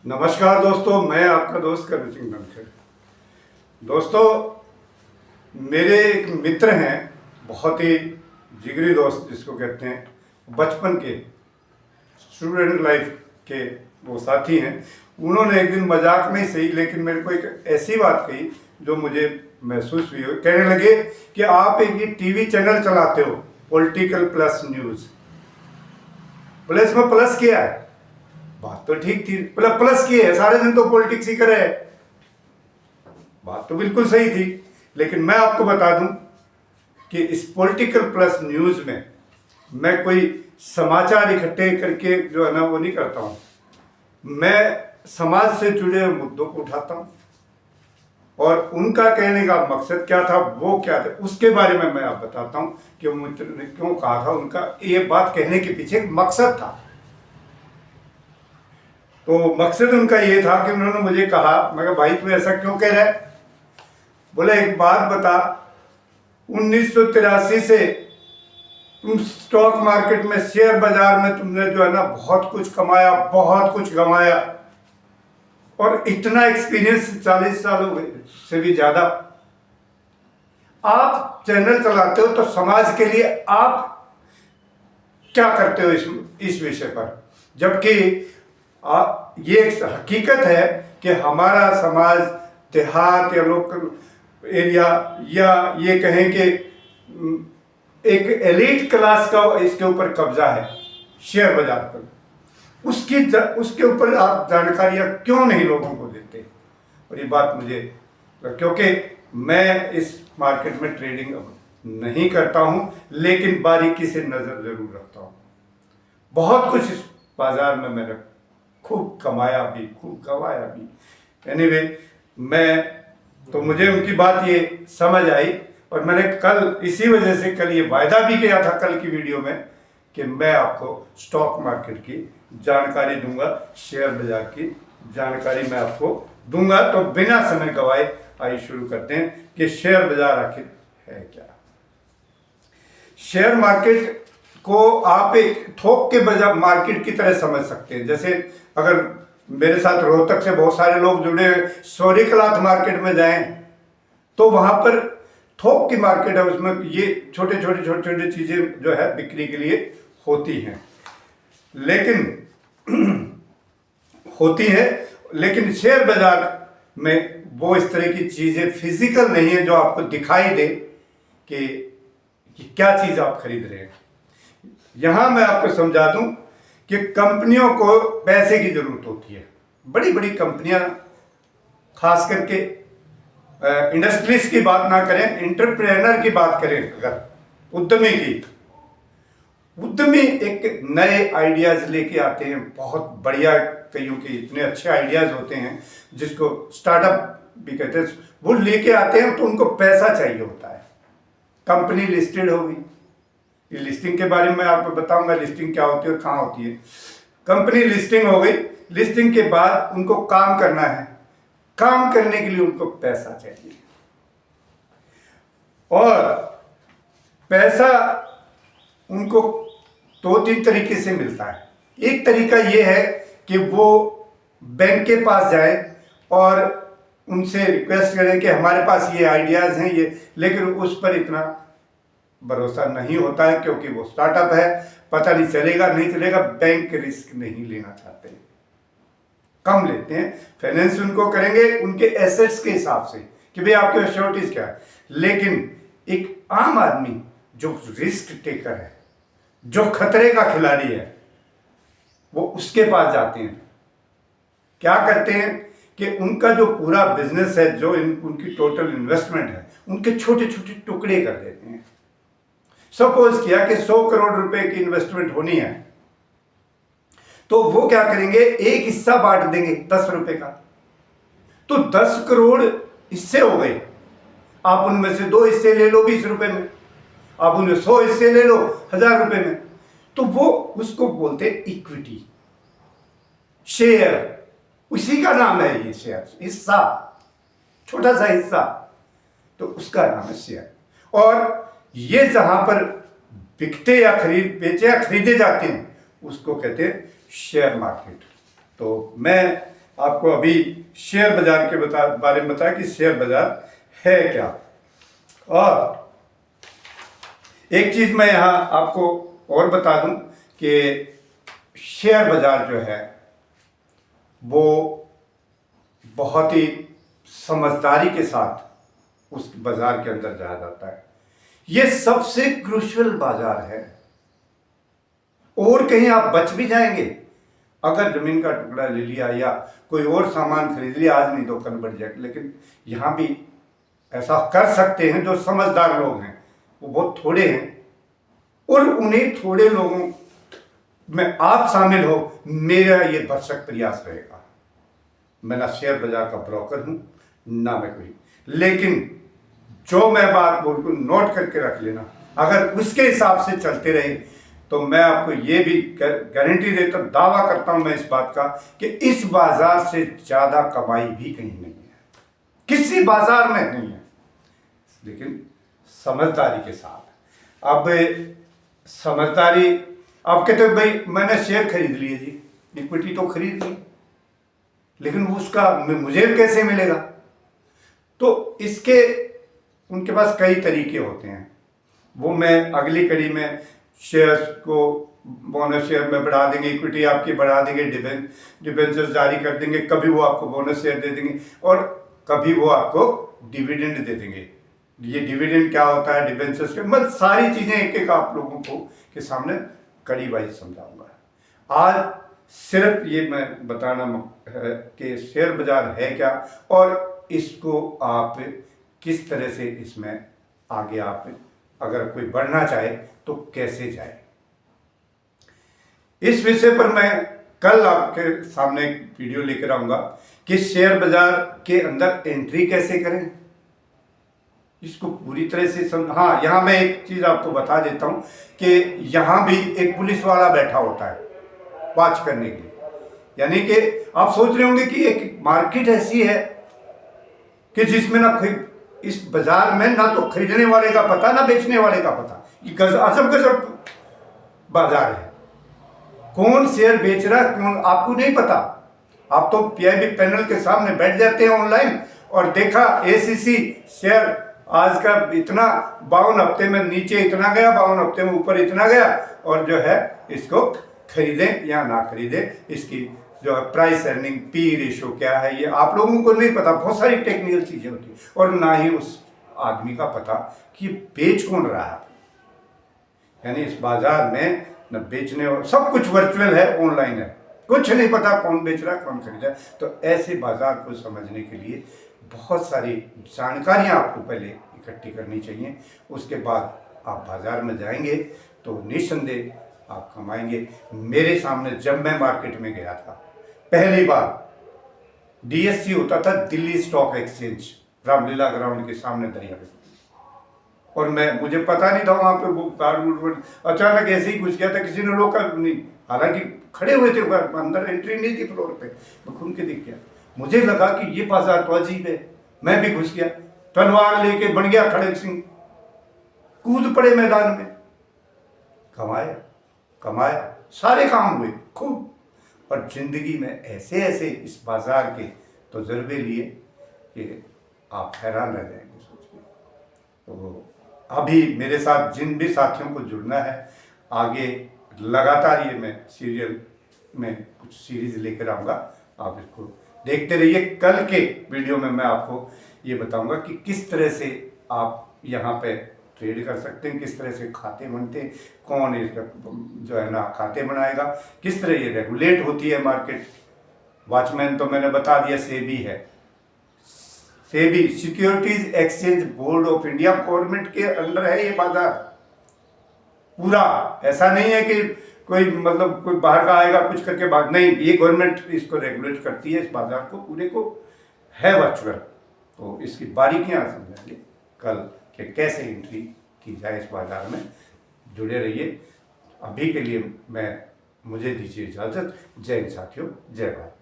नमस्कार दोस्तों, मैं आपका दोस्त करण सिंह नलखेड़। दोस्तों, मेरे एक मित्र हैं, बहुत ही जिगरी दोस्त जिसको कहते हैं, बचपन के स्टूडेंट लाइफ के वो साथी हैं। उन्होंने एक दिन मजाक में ही सही लेकिन मेरे को एक ऐसी बात कही जो मुझे महसूस हुई। कहने लगे कि आप एक ये टीवी चैनल चलाते हो, पॉलिटिकल प्लस न्यूज़। बोले इसमें प्लस क्या है? बात तो ठीक थी, बोला प्लस की है, सारे दिन तो पॉलिटिक्स ही करे। बात तो बिल्कुल सही थी, लेकिन मैं आपको बता दूं कि इस पॉलिटिकल प्लस न्यूज़ में मैं कोई समाचार इकट्ठे करके जो है ना वो नहीं करता हूं। मैं समाज से जुड़े हुए मुद्दों को उठाता हूं और उनका कहने का मकसद क्या था, वो क्या था, उसके बारे में मैं आप बताता हूं कि वो मित्र ने क्यों कहा था, उनका ये बात कहने के पीछे एक मकसद था। तो मकसद उनका ये था कि उन्होंने मुझे कहा, मैं कहा भाई तू ऐसा क्यों कह रहा है? बोले एक बात बता, 1983 से तुम स्टॉक मार्केट में, शेयर बाजार में तुमने जो है ना बहुत कुछ कमाया, बहुत कुछ गंवाया, और इतना एक्सपीरियंस 40 साल हो गए से भी ज्यादा। आप चैनल चलाते हो तो समाज के लिए आप क्या करते हो इस विषय पर? जबकि ये एक हकीकत है कि हमारा समाज देहात या लोकल एरिया, या ये कहें कि एक एलीट क्लास का इसके ऊपर कब्जा है शेयर बाजार पर। उसके ऊपर आप जानकारियां क्यों नहीं लोगों को देते? और ये बात मुझे, क्योंकि मैं इस मार्केट में ट्रेडिंग अब नहीं करता हूं, लेकिन बारीकी से नजर जरूर रखता हूं। बहुत कुछ इस बाजार में मैंने खूब कमाया भी, खूब गंवाया भी। एनीवे, तो मुझे उनकी बात ये समझ आई और मैंने कल इसी वजह से कल ये वायदा भी किया था कल की वीडियो में कि मैं आपको स्टॉक मार्केट की जानकारी दूंगा, शेयर बाजार की जानकारी मैं आपको दूंगा। तो बिना समय गवाए आइए शुरू करते हैं कि शेयर बाजार आखिर है क्या। शेयर मार्केट को आप एक थोक के बाजार मार्केट की तरह समझ सकते हैं। जैसे अगर मेरे साथ रोहतक से बहुत सारे लोग जुड़े हुए, सॉरी क्लॉथ मार्केट में जाएं तो वहां पर थोक की मार्केट है, उसमें ये छोटे छोटे चीजें जो है बिक्री के लिए होती हैं, लेकिन शेयर बाजार में वो इस तरह की चीजें फिजिकल नहीं है जो आपको दिखाई दे कि क्या चीज आप खरीद रहे हैं। यहां मैं आपको समझा दूं कि कंपनियों को पैसे की जरूरत होती है। बड़ी बड़ी कंपनियां, खास करके इंडस्ट्रीज की बात ना करें, एंटरप्रेन्योर की बात करें, अगर उद्यमी एक नए आइडियाज लेके आते हैं, बहुत बढ़िया, कईयों के इतने अच्छे आइडियाज होते हैं जिसको स्टार्टअप भी कहते हैं। वो लेके आते हैं तो उनको पैसा चाहिए होता है। कंपनी लिस्टेड होगी, ये लिस्टिंग के बारे में आपको बताऊंगा, लिस्टिंग क्या होती है और कहाँ होती है। कंपनी लिस्टिंग हो गई, लिस्टिंग के बाद उनको काम करना है, काम करने के लिए उनको पैसा चाहिए, और पैसा उनको 2-3 तरीके से मिलता है। एक तरीका ये है कि वो बैंक के पास जाए और उनसे रिक्वेस्ट करें कि हमारे पास ये आइडियाज हैं ये, लेकिन उस पर इतना भरोसा नहीं होता है क्योंकि वो स्टार्टअप है, पता नहीं चलेगा नहीं चलेगा, बैंक रिस्क नहीं लेना चाहते, कम लेते हैं। फाइनेंस उनको करेंगे उनके एसेट्स के हिसाब से कि भाई आपके एश्योरिटीज क्या है। लेकिन एक आम आदमी जो रिस्क टेकर है, जो खतरे का खिलाड़ी है, वो उसके पास जाते हैं। क्या करते हैं कि उनका जो पूरा बिजनेस है, जो उनकी टोटल इन्वेस्टमेंट है, उनके छोटे छोटे टुकड़े कर देते हैं। सपोज किया कि 100 करोड़ रुपए की इन्वेस्टमेंट होनी है, तो वो क्या करेंगे, एक हिस्सा बांट देंगे 10 रुपए का, तो 10 करोड़ हिस्से हो गए। आप उनमें से 2 हिस्से ले लो 20 रुपए में, आप उनमें 100 हिस्से ले लो 1000 रुपए में, तो वो उसको बोलते हैं इक्विटी, शेयर, उसी का नाम है ये शेयर, हिस्सा, छोटा सा हिस्सा, तो उसका नाम है शेयर। और ये जहां पर बिकते या बेचे या खरीदे जाते हैं उसको कहते हैं शेयर मार्केट। तो मैं आपको अभी शेयर बाजार के बारे में बताया कि शेयर बाजार है क्या। और एक चीज मैं यहाँ आपको और बता दूं कि शेयर बाजार जो है वो बहुत ही समझदारी के साथ उस बाजार के अंदर जाया जाता है। ये सबसे क्रूशियल बाजार है। और कहीं आप बच भी जाएंगे, अगर जमीन का टुकड़ा ले लिया या कोई और सामान खरीद लिया, आज नहीं तो कल बढ़ जाएगा। लेकिन यहाँ भी ऐसा कर सकते हैं जो समझदार लोग हैं, वो बहुत थोड़े हैं। और उन्हीं थोड़े लोगों में आप शामिल हो, मेरा ये भरसक प्रयास रहेगा। मैं ना शेयर बाजार का ब्रोकर हूं, ना मैं कोई, लेकिन जो मैं बात बोलूँ नोट करके रख लेना। अगर उसके हिसाब से चलते रहे तो मैं आपको ये भी गारंटी देता, दावा करता हूं मैं इस बात का कि इस बाजार से ज्यादा कमाई भी कहीं नहीं है, किसी बाजार में नहीं है, लेकिन समझदारी के साथ। अब समझदारी, आप कहते हो भाई मैंने शेयर खरीद लिए जी, इक्विटी तो खरीद ली, लेकिन उसका मुझे कैसे मिलेगा? तो इसके उनके पास कई तरीके होते हैं, वो मैं अगली कड़ी में शेयर्स को बोनस शेयर में बढ़ा देंगे, इक्विटी आपकी बढ़ा देंगे, डिबेंचर्स जारी कर देंगे, कभी वो आपको बोनस शेयर दे देंगे और कभी वो आपको डिविडेंड दे देंगे। ये डिविडेंड क्या होता है, डिबेंचर्स के, मैं सारी चीजें एक एक आप लोगों को के सामने कड़ी वाइज समझाऊंगा। आज सिर्फ ये मैं बताना है कि शेयर बाजार है क्या और इसको आप किस तरह से इसमें आगे आप अगर कोई बढ़ना चाहे तो कैसे जाए। इस विषय पर मैं कल आपके सामने एक वीडियो लेकर आऊंगा कि शेयर बाजार के अंदर एंट्री कैसे करें, इसको पूरी तरह से हाँ, यहाँ मैं एक चीज आपको बता देता हूं कि यहाँ भी एक पुलिस वाला बैठा होता है वॉच करने के लिए। यानी कि आप सोच रहे होंगे कि एक मार्केट ऐसी है कि जिसमें ना इस बाजार में ना तो खरीदने वाले का पता ना बेचने वाले का पता। ये अजब गजब बाजार है, कौन शेयर बेच रहा है कौन आपको नहीं पता। आप तो पीआईबी पैनल के सामने बैठ जाते हैं ऑनलाइन और देखा एसीसी शेयर आज का इतना 52 हफ्ते में नीचे इतना गया, 52 हफ्ते में ऊपर इतना गया, और जो है इसको खरीदें या ना खरीदें, इसकी जो है प्राइस अर्निंग पी रेशो क्या है ये आप लोगों को नहीं पता। बहुत सारी टेक्निकल चीजें होती है और ना ही उस आदमी का पता कि बेच कौन रहा है। यानी इस बाजार में न बेचने और सब कुछ वर्चुअल है, ऑनलाइन है, कुछ नहीं पता कौन बेच रहा है कौन खरीद रहा है। तो ऐसे बाजार को समझने के लिए बहुत सारी जानकारियां आपको पहले इकट्ठी करनी चाहिए। उसके बाद आप बाजार में जाएंगे तो निस्संदेह आप कमाएंगे। मेरे सामने जब मैं मार्केट में गया था पहली बार, डीएससी होता था Delhi stock exchange, Ramlila ground के सामने दरिया पे, और मुझे पता नहीं था वहां पे वो कार्ड अचानक ऐसे ही घुस गया था, किसी ने रोका नहीं, हालांकि खड़े हुए थे अंदर, एंट्री नहीं थी फ्लोर पे। मैं घूम के दिख गया, मुझे लगा कि ये बाजार तो अजीब है, मैं भी घुस गया, तलवार लेके बन गया खड़ग सिंह, कूद पड़े मैदान में, कमाया सारे काम हुए खूब। और जिंदगी में ऐसे ऐसे इस बाजार के तजुर्बे लिए कि आप हैरान रह जाएंगे सोच के। तो अभी मेरे साथ जिन भी साथियों को जुड़ना है, आगे लगातार ये मैं सीरियल में कुछ सीरीज लेकर आऊँगा, आप इसको देखते रहिए। कल के वीडियो में मैं आपको ये बताऊंगा कि किस तरह से आप यहाँ पे ट्रेड कर सकते हैं, किस तरह से खाते बनते हैं, कौन इसका जो है ना खाते बनाएगा, किस तरह ये रेगुलेट होती है मार्केट। वॉचमैन तो मैंने बता दिया, सेबी है, SEBI securities exchange board of India, government के अंडर है ये बाजार पूरा। ऐसा नहीं है कि कोई मतलब कोई बाहर का आएगा कुछ करके बात नहीं, ये गवर्नमेंट इसको रेगुलेट करती है, इस बाजार को पूरे को है वर्चुअल। तो इसकी बारीकियां समझेंगे कल कि कैसे एंट्री की जाए इस बाजार में। जुड़े रहिए। अभी के लिए मुझे दीजिए इजाजत। जय हिंद साथियों, जय भारत।